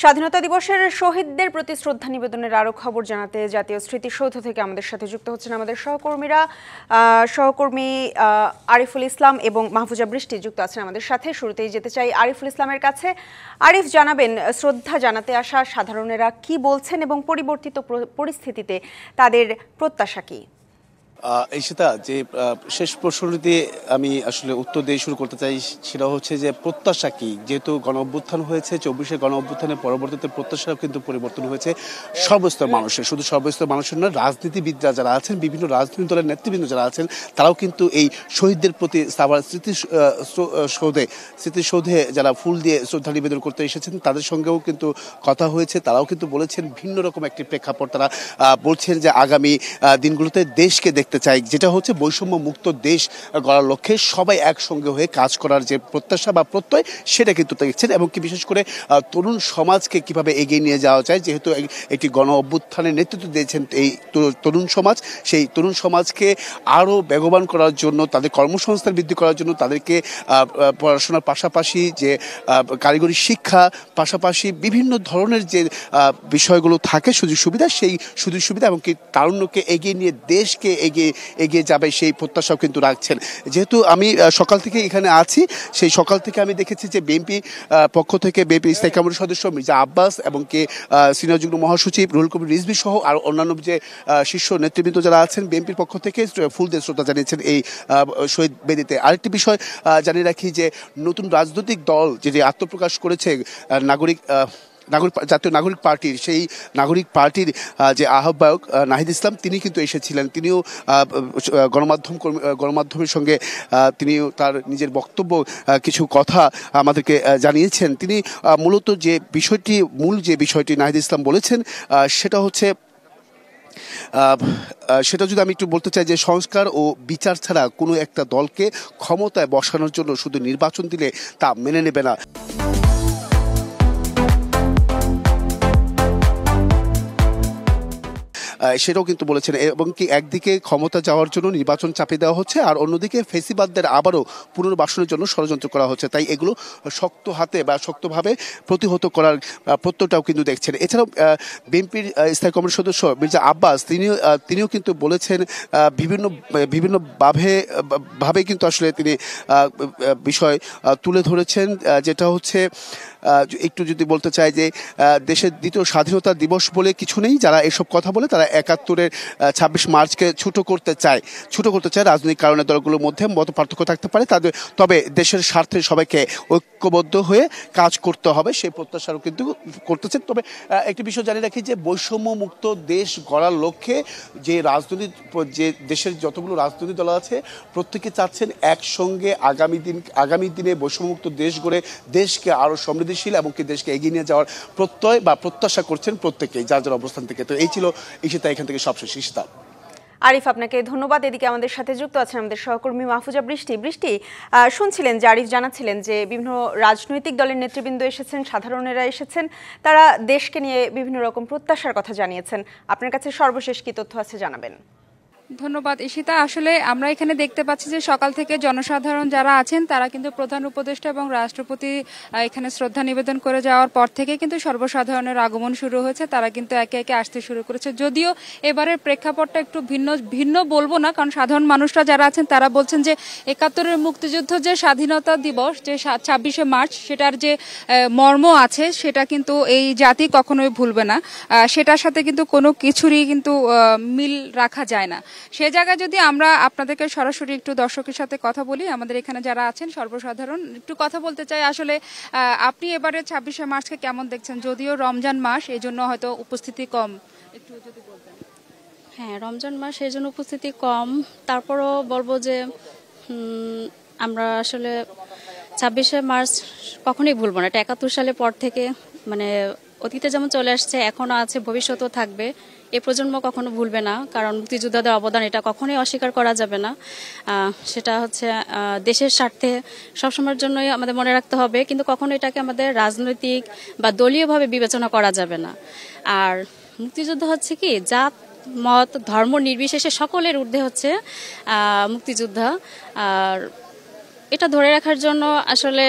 স্বাধীনতা দিবসের শহীদদের প্রতি শ্রদ্ধা নিবেদনের আরও খবর জানাতে জাতীয় স্মৃতিসৌধ থেকে আমাদের সাথে যুক্ত হচ্ছেন আমাদের সহকর্মী আরিফুল ইসলাম এবং মাহফুজা বৃষ্টি যুক্ত আছেন আমাদের সাথে। শুরুতেই যেতে চাই আরিফুল ইসলামের কাছে। আরিফ, জানাবেন শ্রদ্ধা জানাতে আসা সাধারণেরা কি বলছেন এবং পরিবর্তিত পরিস্থিতিতে তাদের প্রত্যাশা কি? সেটা যে শেষ প্রশ্নটিতে আমি আসলে উত্তর দিয়ে শুরু করতে চাই, সেটা হচ্ছে যে প্রত্যাশা কি। যেহেতু গণ অভ্যুত্থান হয়েছে, 24শে গণ অভ্যুত্থানের পরবর্তীতে প্রত্যাশাও কিন্তু পরিবর্তন হয়েছে সর্বস্তর মানুষের, শুধু সর্বস্তর মানুষের নয়, রাজনীতিবিদরা যারা আছেন, বিভিন্ন রাজনৈতিক দলের নেতৃবৃন্দ যারা আছেন, তারাও কিন্তু এই শহীদদের প্রতি স্মৃতিসৌধে যারা ফুল দিয়ে শ্রদ্ধা নিবেদন করতে এসেছেন তাদের সঙ্গেও কিন্তু কথা হয়েছে। তারাও কিন্তু বলেছেন ভিন্ন রকম একটি প্রেক্ষাপট। তারা বলছেন যে আগামী দিনগুলোতে দেশকে দেখতে চাই, যেটা হচ্ছে বৈষম্য মুক্ত দেশ গড়ার লক্ষ্যে সবাই একসঙ্গে হয়ে কাজ করার যে প্রত্যাশা বা প্রত্যয়, সেটা কিন্তু দেখছেন। এবং কি বিশেষ করে তরুণ সমাজকে কিভাবে এগিয়ে নিয়ে যাওয়া যায়, যেহেতু একটি গণ অভ্যুত্থানের নেতৃত্ব দিয়েছেন এই তরুণ সমাজ, সেই তরুণ সমাজকে আরও বেগবান করার জন্য, তাদের কর্মসংস্থান বৃদ্ধি করার জন্য, তাদেরকে পড়াশোনার পাশাপাশি যে কারিগরি শিক্ষা, পাশাপাশি বিভিন্ন ধরনের যে বিষয়গুলো থাকে সুযোগ সুবিধা, সেই সুযোগ সুবিধা এবং কি তারুণ্যকে এগিয়ে নিয়ে দেশকে এগিয়ে যাবে সেই প্রত্যাশাও কিন্তু রাখছেন। যেহেতু আমি সকাল থেকে এখানে আছি, সেই সকাল থেকে আমি দেখেছি যে বিএনপি পক্ষ থেকে বিএনপি স্থায়ী কমিটির সদস্য মির্জা আব্বাস এবং কি সিনিয়র যুগ্ম মহাসচিব রুহুল কবির রিজভী সহ আর অন্যান্য যে শীর্ষ নেতৃবৃন্দ যারা আছেন বিএনপির পক্ষ থেকে ফুল দিয়ে শ্রদ্ধা জানিয়েছেন এই শহীদ বেদিতে। আরেকটি বিষয় জানিয়ে রাখি যে নতুন রাজনৈতিক দল যেটি আত্মপ্রকাশ করেছে জাতীয় নাগরিক পার্টির, সেই নাগরিক পার্টির যে আহ্বায়ক নাহিদ ইসলাম, তিনি কিন্তু এসেছিলেন। তিনিও গণমাধ্যমের সঙ্গে তিনিও তার নিজের বক্তব্য কিছু কথা আমাদেরকে জানিয়েছেন। তিনি মূলত মূল যে বিষয়টি নাহিদ ইসলাম বলেছেন সেটা যদি আমি একটু বলতে চাই যে সংস্কার ও বিচার ছাড়া কোনো একটা দলকে ক্ষমতায় বসানোর জন্য শুধু নির্বাচন দিলে তা মেনে নেবে না। সেটাও কিন্তু বলেছেন। এবং কি একদিকে ক্ষমতা যাওয়ার জন্য নির্বাচন চাপিয়ে দেওয়া হচ্ছে, আর অন্যদিকে ফেসিবাদদের আবারও পুনর্বাসনের জন্য ষড়যন্ত্র করা হচ্ছে। তাই এগুলো শক্ত হাতে বা শক্তভাবে প্রতিহত করার প্রত্যয়টাও কিন্তু দেখছেন। এছাড়াও বিএনপির স্থায়ী কমিটির সদস্য মির্জা আব্বাস তিনিও কিন্তু বলেছেন ভাবে কিন্তু আসলে তিনি বিষয় তুলে ধরেছেন, যেটা হচ্ছে একটু যদি বলতে চাই যে দেশের দ্বিতীয় স্বাধীনতা দিবস বলে কিছু নেই। যারা এসব কথা বলে তারা ৭১-এর ২৬ মার্চকে ছোট করতে চায়। রাজনৈতিক কারণে দলগুলোর মধ্যে মত পার্থক্য থাকতে পারে, তবে দেশের স্বার্থে সবাইকে ঐক্যবদ্ধ হয়ে কাজ করতে হবে, সেই প্রত্যাশাও কিন্তু করতেছেন। তবে একটি বিষয় জানিয়ে রাখি যে বৈষম্য মুক্ত দেশ গড়ার লক্ষ্যে যে দেশের যতগুলো রাজনৈতিক দল আছে প্রত্যেকে চাচ্ছেন একসঙ্গে আগামী দিনে বৈষম্যমুক্ত দেশ গড়ে দেশকে আরও সমৃদ্ধশীল এবং কি দেশকে এগিয়ে নিয়ে যাওয়ার প্রত্যয় বা প্রত্যাশা করছেন প্রত্যেকেই যার যার অবস্থান থেকে। তো এই ছিল ঈশিতা, এখান থেকে সবশেষ ঈশিতা। আরিফ, আপনাকে ধন্যবাদ। এদিকে আমাদের সাথে যুক্ত আছেন আমাদের সহকর্মী মাহফুজা বৃষ্টি। শুনছিলেন যে আরিফ জানাচ্ছিলেন যে বিভিন্ন রাজনৈতিক দলের নেতৃবৃন্দ এসেছেন, সাধারণেরা এসেছেন, তারা দেশকে নিয়ে বিভিন্ন রকম প্রত্যাশার কথা জানিয়েছেন। আপনার কাছে সর্বশেষ কি তথ্য আছে জানাবেন। ধন্যবাদ ঈশিতা। আসলে আমরা এখানে দেখতে পাচ্ছি যে সকাল থেকে জনসাধারণ যারা আছেন তারা কিন্তু প্রধান উপদেষ্টা এবং রাষ্ট্রপতি এখানে শ্রদ্ধা নিবেদন করে যাওয়ার পর থেকে কিন্তু সর্বসাধারণের আগমন শুরু হয়েছে। তারা কিন্তু একে একে আসতে শুরু করেছে। যদিও এবারের প্রেক্ষাপটটা একটু ভিন্ন বলবো না, কারণ সাধারণ মানুষরা যারা আছেন তারা বলছেন যে ৭১-এর মুক্তিযুদ্ধ যে স্বাধীনতা দিবস, যে ২৬শে মার্চ, সেটার যে মর্ম আছে সেটা কিন্তু এই জাতি কখনোই ভুলবে না। সেটার সাথে কিন্তু কোনো কিছুরই কিন্তু মিল রাখা যায় না। সে জায়গায় যদি আমরা আপনাদেরকে সরাসরি একটু দর্শকের সাথে কথা বলি, আমাদের এখানে যারা আছেন সর্বসাধারণ একটু কথা বলতে চাই। আসলে আপনি এবারে ২৬শে মার্চকে কেমন দেখছেন? যদিও রমজান মাস, এই জন্য হয়তো উপস্থিতি কম, একটু যদি বলতেন। হ্যাঁ, রমজান মাস, এই জন্য উপস্থিতি কম। তারপরও বলবো যে আমরা আসলে ২৬শে মার্চ কখনোই ভুলবো না। এটা ৭১ সালের পর থেকে, মানে অতীতে যেমন চলে আসছে, এখনো আছে, ভবিষ্যতেও থাকবে। এই প্রজন্ম কখনো ভুলবে না, কারণ মুক্তিযোদ্ধাদের অবদান এটা কখনোই অস্বীকার করা যাবে না। সেটা হচ্ছে দেশের স্বার্থে সবসময়ের জন্যই আমাদের মনে রাখতে হবে, কিন্তু কখনো এটাকে আমাদের রাজনৈতিক বা দলীয়ভাবে বিবেচনা করা যাবে না। আর মুক্তিযুদ্ধ হচ্ছে কি, জাত মত ধর্ম নির্বিশেষে সকলের ঊর্ধ্বে হচ্ছে মুক্তিযোদ্ধা। আর এটা ধরে রাখার জন্য আসলে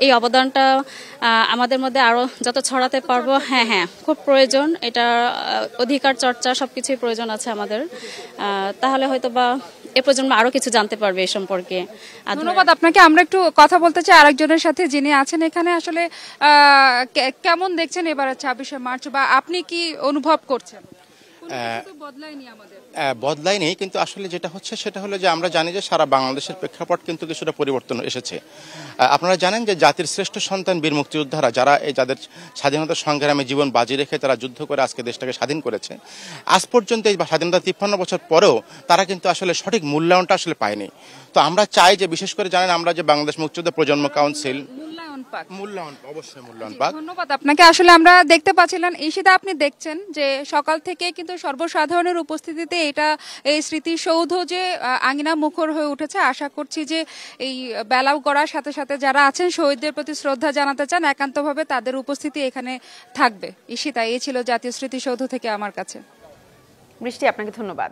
এই অবদানটা আমাদের মধ্যে আরো যত ছড়াতে পারবো, হ্যাঁ খুব প্রয়োজন। এটা অধিকার চর্চা সবকিছুই প্রয়োজন আছে আমাদের। তাহলে হয়তো বা এ প্রজন্ম আরো কিছু জানতে পারবে এই সম্পর্কে। ধন্যবাদ আপনাকে। আমরা একটু কথা বলতে চাই আরেকজনের সাথে যিনি আছেন এখানে। আসলে কেমন দেখছেন এবার 26শে মার্চ, বা আপনি কি অনুভব করছেন? বদলায়নি, কিন্তু আসলে যেটা হচ্ছে সেটা হলো যে আমরা জানি যে সারা বাংলাদেশের প্রেক্ষাপট কিন্তু কিছুটা পরিবর্তন এসেছে। আপনারা জানেন যে জাতির শ্রেষ্ঠ সন্তান বীর মুক্তিযোদ্ধারা যারা যাদের স্বাধীনতা সংগ্রামে জীবন বাজি রেখে তারা যুদ্ধ করে আজকে দেশটাকে স্বাধীন করেছে, আজ পর্যন্ত এই স্বাধীনতা 53 বছর পরেও তারা কিন্তু আসলে সঠিক মূল্যায়নটা আসলে পায়নি। তো আমরা চাই যে বিশেষ করে জানেন আমরা যে বাংলাদেশ মুক্তিযোদ্ধা প্রজন্ম কাউন্সিল অবশ্যই মূল্যায়ন পাক। ধন্যবাদ আপনাকে। আসলে আমরা দেখতে পাচ্ছিলাম ঈশিতা, আপনি দেখছেন যে সকাল থেকে কিন্তু সর্বসাধারণের উপস্থিতিতে এই স্মৃতিসৌধ যে আঙিনা মুখর হয়ে উঠেছে। আশা করছি যে এই বেলাও গড়ার সাথে সাথে যারা আছেন শহীদদের প্রতি শ্রদ্ধা জানাতে চান একান্তভাবে তাদের উপস্থিতি এখানে থাকবে। ঈশিতা, এই ছিল জাতীয় স্মৃতিসৌধ থেকে আমার কাছে। বৃষ্টি, আপনাকে ধন্যবাদ।